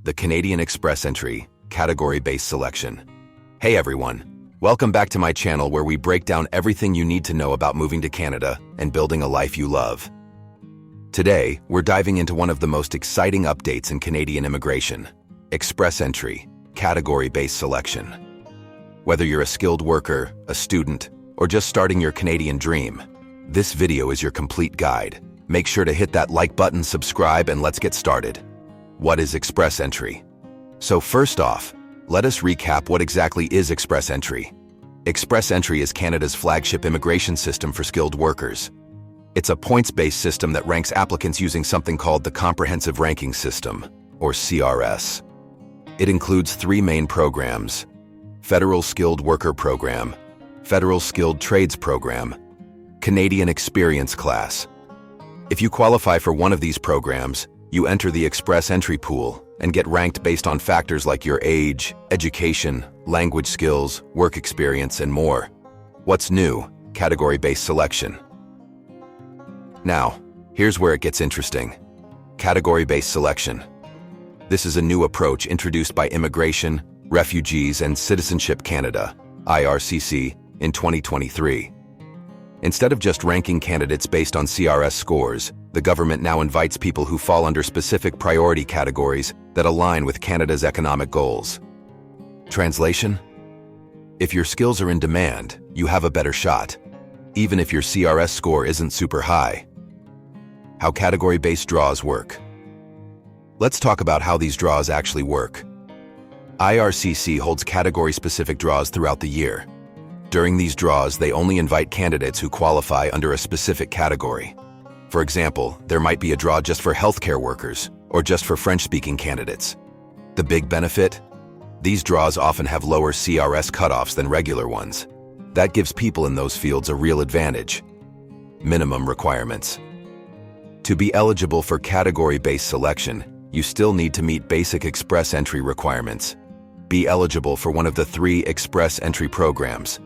the Canadian Express Entry, category-based selection. Hey everyone, welcome back to my channel where we break down everything you need to know about moving to Canada and building a life you love. Today, we're diving into one of the most exciting updates in Canadian immigration, Express Entry, category-based selection. Whether you're a skilled worker, a student, or just starting your Canadian dream, this video is your complete guide. Make sure to hit that like button, subscribe, and let's get started. What is Express Entry? So first off, let us recap what exactly is Express Entry. Express Entry is Canada's flagship immigration system for skilled workers. It's a points-based system that ranks applicants using something called the Comprehensive Ranking System, or CRS. It includes three main programs: Federal Skilled Worker Program, Federal Skilled Trades Program, Canadian Experience Class. If you qualify for one of these programs, you enter the Express Entry pool and get ranked based on factors like your age, education, language skills, work experience, and more. What's new? Category-based selection. Now, here's where it gets interesting. Category-based selection. This is a new approach introduced by Immigration, Refugees, and Citizenship Canada, IRCC, in 2023. Instead of just ranking candidates based on CRS scores, the government now invites people who fall under specific priority categories that align with Canada's economic goals. Translation? If your skills are in demand, you have a better shot, even if your CRS score isn't super high. How category-based draws work. Let's talk about how these draws actually work. IRCC holds category-specific draws throughout the year. During these draws, they only invite candidates who qualify under a specific category. For example, there might be a draw just for healthcare workers, or just for French-speaking candidates. The big benefit? These draws often have lower CRS cutoffs than regular ones. That gives people in those fields a real advantage. Minimum requirements. To be eligible for category-based selection, you still need to meet basic Express Entry requirements. Be eligible for one of the three Express Entry programs.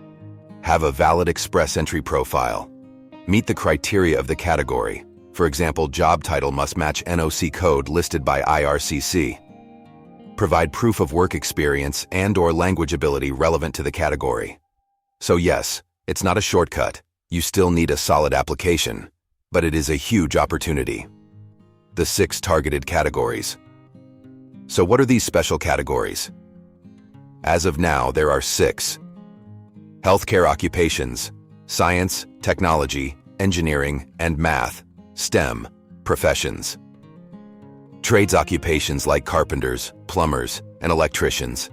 Have a valid Express Entry profile. Meet the criteria of the category. For example, job title must match NOC code listed by IRCC. Provide proof of work experience and/or language ability relevant to the category. So yes, it's not a shortcut. You still need a solid application, but it is a huge opportunity. The 6 targeted categories. So what are these special categories? As of now, there are 6. Healthcare occupations, science, technology, engineering, and math, STEM, professions. Trades occupations like carpenters, plumbers, and electricians.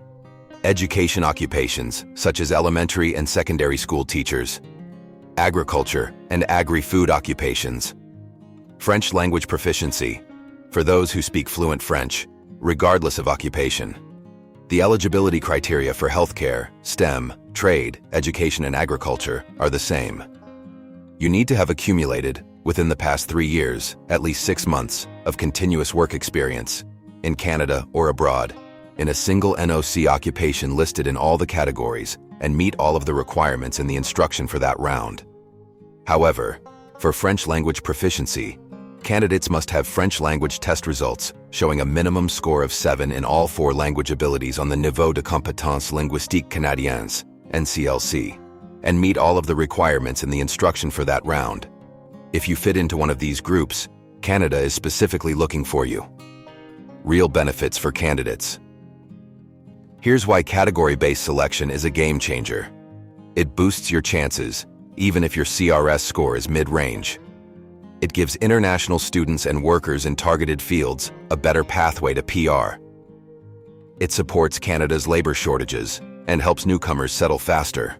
Education occupations such as elementary and secondary school teachers. Agriculture and agri-food occupations. French language proficiency, for those who speak fluent French, regardless of occupation. The eligibility criteria for healthcare, STEM, trade, education, and agriculture are the same. You need to have accumulated, within the past 3 years, at least 6 months of continuous work experience, in Canada or abroad, in a single NOC occupation listed in all the categories, and meet all of the requirements in the instruction for that round. However, for French language proficiency, candidates must have French language test results showing a minimum score of 7 in all 4 language abilities on the Niveau de Compétences Linguistiques Canadiennes, NCLC, and meet all of the requirements in the instruction for that round. If you fit into one of these groups, Canada is specifically looking for you. Real benefits for candidates. Here's why category-based selection is a game changer. It boosts your chances, even if your CRS score is mid-range. It gives international students and workers in targeted fields a better pathway to PR. It supports Canada's labor shortages and helps newcomers settle faster.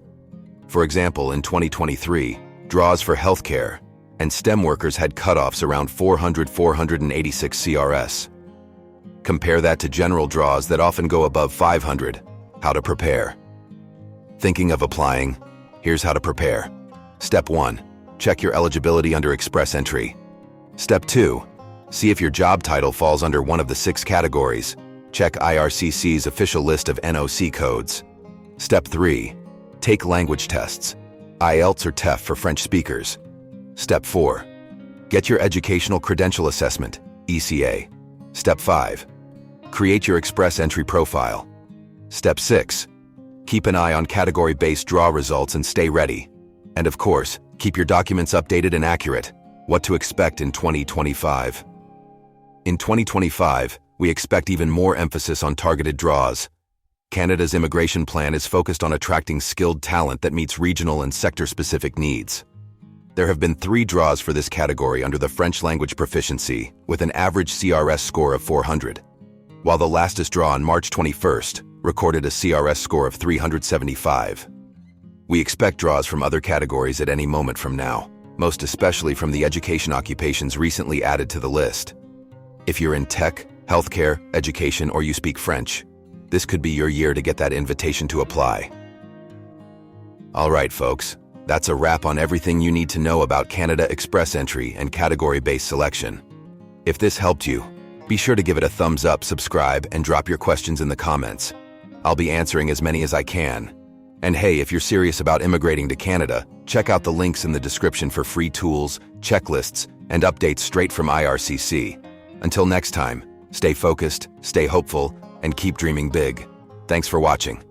For example, in 2023, draws for healthcare and STEM workers had cutoffs around 486 CRS. Compare that to general draws that often go above 500. How to prepare. Thinking of applying? Here's how to prepare. Step 1. Check your eligibility under Express Entry. Step 2. See if your job title falls under one of the 6 categories. Check IRCC's official list of NOC codes. Step 3. Take language tests. IELTS or TEF for French speakers. Step 4. Get your Educational Credential Assessment, ECA. Step 5. Create your express entry profile. Step 6. Keep an eye on category-based draw results and stay ready. And of course, keep your documents updated and accurate. What to expect in 2025. In 2025, we expect even more emphasis on targeted draws. Canada's immigration plan is focused on attracting skilled talent that meets regional and sector-specific needs. There have been 3 draws for this category under the French language proficiency, with an average CRS score of 400, while the lastest draw on March 21st recorded a CRS score of 375. We expect draws from other categories at any moment from now, most especially from the education occupations recently added to the list. If you're in tech, healthcare, education, or you speak French, this could be your year to get that invitation to apply. All right, folks, that's a wrap on everything you need to know about Canada Express Entry and category-based selection. If this helped you, be sure to give it a thumbs up, subscribe, and drop your questions in the comments. I'll be answering as many as I can. And hey, if you're serious about immigrating to Canada, check out the links in the description for free tools, checklists, and updates straight from IRCC. Until next time, stay focused, stay hopeful, and keep dreaming big. Thanks for watching.